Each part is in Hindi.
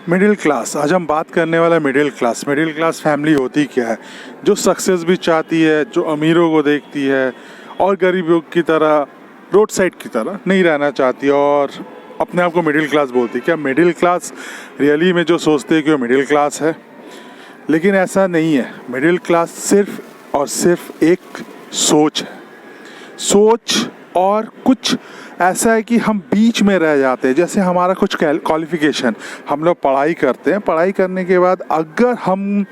मिडिल क्लास, आज हम बात करने वाला मिडिल क्लास फैमिली होती क्या है, जो सक्सेस भी चाहती है, जो अमीरों को देखती है और गरीबों की तरह रोड साइड की तरह नहीं रहना चाहती और अपने आप को मिडिल क्लास बोलती है। क्या मिडिल क्लास रियली में जो सोचते हैं कि वो मिडिल क्लास है? लेकिन ऐसा नहीं है। मिडिल क्लास सिर्फ और सिर्फ एक सोच है, सोच और कुछ ऐसा है कि हम बीच में रह जाते हैं। जैसे हमारा कुछ क्वालिफिकेशन, हम लोग पढ़ाई करते हैं, पढ़ाई करने के बाद अगर हम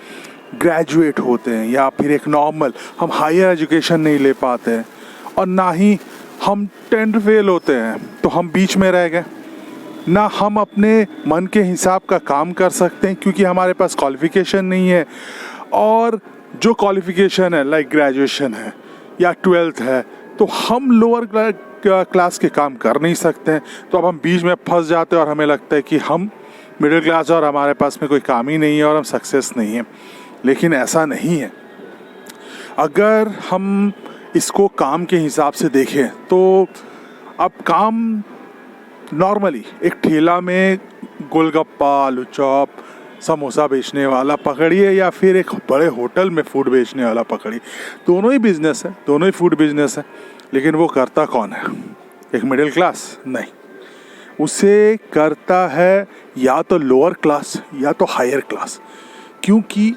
ग्रेजुएट होते हैं या फिर एक नॉर्मल हम हायर एजुकेशन नहीं ले पाते हैं और ना ही हम 10th फेल होते हैं, तो हम बीच में रह गए। ना हम अपने मन के हिसाब का काम कर सकते हैं क्योंकि हमारे पास क्वालिफिकेशन नहीं है, और जो क्वालिफिकेशन है लाइक ग्रेजुएशन है या 12th है, तो हम लोअर क्लास के काम कर नहीं सकते हैं। तो अब हम बीच में फंस जाते हैं और हमें लगता है कि हम मिडिल क्लास है और हमारे पास में कोई काम ही नहीं है और हम सक्सेस नहीं है। लेकिन ऐसा नहीं है। अगर हम इसको काम के हिसाब से देखें तो अब काम नॉर्मली एक ठेला में गोलगप्पा, आलू चॉप, समोसा बेचने वाला पकड़िए या फिर एक बड़े होटल में फूड बेचने वाला पकड़िए, दोनों ही बिजनेस है, दोनों ही फूड बिजनेस है। लेकिन वो करता कौन है? एक मिडिल क्लास नहीं, उसे करता है या तो लोअर क्लास या तो हायर क्लास। क्योंकि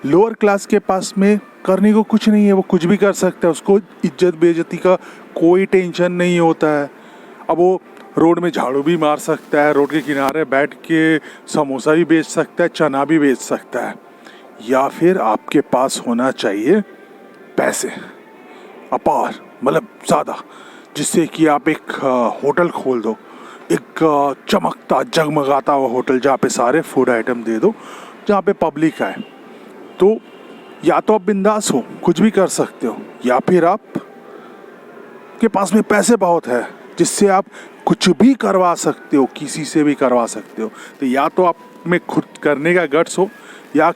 लोअर क्लास के पास में करने को कुछ नहीं है, वो कुछ भी कर सकता है, उसको इज्जत बेइज्जती का कोई टेंशन नहीं होता है। अब वो रोड में झाड़ू भी मार सकता है, रोड के किनारे बैठ के समोसा भी बेच सकता है, चना भी बेच सकता है। या फिर आपके पास होना चाहिए पैसे अपार, मतलब ज़्यादा, जिससे कि आप एक होटल खोल दो, एक चमकता जगमगाता हुआ होटल जहाँ पे सारे फूड आइटम दे दो, जहाँ पे पब्लिक आए। तो या तो आप बिंदास हो, कुछ भी कर सकते हो, या फिर आप के पास में पैसे बहुत है जिससे आप कुछ भी करवा सकते हो, किसी से भी करवा सकते हो। तो या तो आप में खुद करने का गट्स हो, या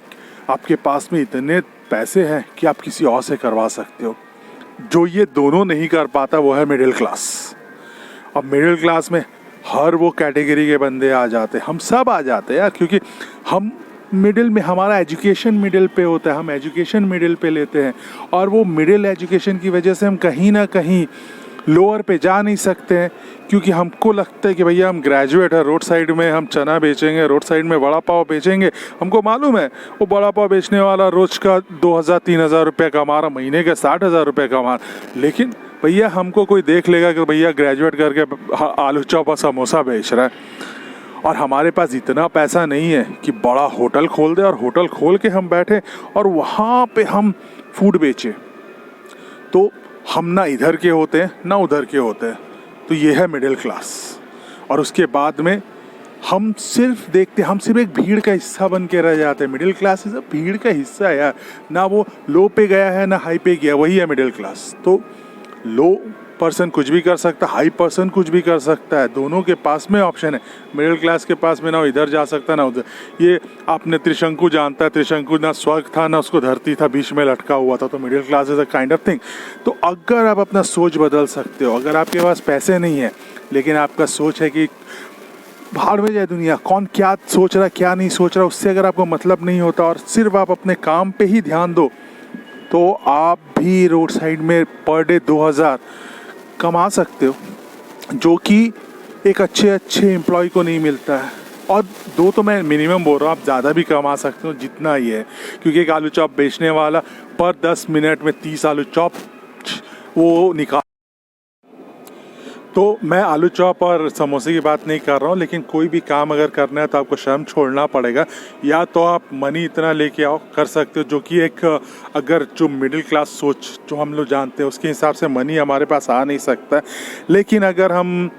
आपके पास में इतने पैसे हैं कि आप किसी और से करवा सकते हो। जो ये दोनों नहीं कर पाता वो है मिडिल क्लास। अब मिडिल क्लास में हर वो कैटेगरी के बंदे आ जाते हैं, हम सब आ जाते हैं यार, क्योंकि हम मिडिल में, हमारा एजुकेशन मिडिल पे होता है, हम एजुकेशन मिडिल पे लेते हैं, और वो मिडिल एजुकेशन की वजह से हम कहीं ना कहीं लोअर पे जा नहीं सकते हैं। क्योंकि हमको लगता है कि भैया हम ग्रेजुएट है, रोड साइड में हम चना बेचेंगे, रोड साइड में वड़ा पाव बेचेंगे। हमको मालूम है वो वड़ा पाव बेचने वाला रोज का 2000-3000 रुपये कमा रहा, महीने के 60,000 रुपये कमा रहा। लेकिन भैया हमको कोई देख लेगा कि भैया ग्रेजुएट करके आलू चॉप और समोसा बेच रहा है, और हमारे पास इतना पैसा नहीं है कि बड़ा होटल खोल दे और होटल खोल के हम बैठे और वहाँ पे हम फूड बेचें। तो हम ना इधर के होते हैं ना उधर के होते हैं। तो ये है मिडिल क्लास। और उसके बाद में हम सिर्फ देखते, हम सिर्फ एक भीड़ का हिस्सा बन के रह जाते हैं। मिडिल क्लास इज भीड़ का हिस्सा है यार, ना वो लो पे गया है ना हाई पे गया, वही है मिडिल क्लास। तो लो पर्सन कुछ भी कर सकता है, हाई पर्सन कुछ भी कर सकता है, दोनों के पास में ऑप्शन है। मिडिल क्लास के पास में ना इधर जा सकता ना उधर। ये आपने त्रिशंकु जानता है, त्रिशंकु ना स्वर्ग था ना उसको धरती था, बीच में लटका हुआ था। तो middle class is a kind of thing. तो अगर आप अपना सोच बदल सकते हो, अगर आपके पास पैसे नहीं है लेकिन आपका सोच है कि भाड़ में जाए दुनिया, कौन क्या सोच रहा है क्या नहीं सोच रहा, उससे अगर आपको मतलब नहीं होता और सिर्फ आप अपने काम पे ही ध्यान दो, तो आप भी रोड साइड में पर डे 2000 कमा सकते हो, जो कि एक अच्छे एम्प्लॉय को नहीं मिलता है। और दो तो मैं मिनिमम बोल रहा हूँ, आप ज़्यादा भी कमा सकते हो जितना ही है। क्योंकि एक आलू चॉप बेचने वाला पर 10 मिनट में 30 आलू चॉप वो निकाल। तो मैं आलू चॉप और समोसे की बात नहीं कर रहा हूँ, लेकिन कोई भी काम अगर करना है तो आपको शर्म छोड़ना पड़ेगा। या तो आप मनी इतना लेके आओ, कर सकते हो, जो कि एक अगर जो मिडिल क्लास सोच जो हम लोग जानते हैं उसके हिसाब से मनी हमारे पास आ नहीं सकता। लेकिन अगर हम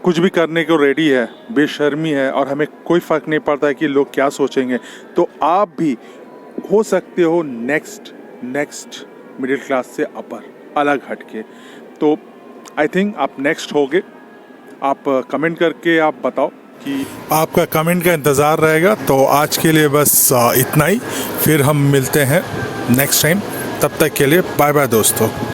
कुछ भी करने को रेडी है, बेशर्मी है और हमें कोई फ़र्क नहीं पड़ता है कि लोग क्या सोचेंगे, तो आप भी हो सकते हो नेक्स्ट मिडिल क्लास से अपर, अलग हटके। तो आई थिंक आप नेक्स्ट होगे। आप कमेंट करके आप बताओ कि आपका कमेंट का इंतज़ार रहेगा। तो आज के लिए बस इतना ही, फिर हम मिलते हैं नेक्स्ट टाइम। तब तक के लिए बाय बाय दोस्तों।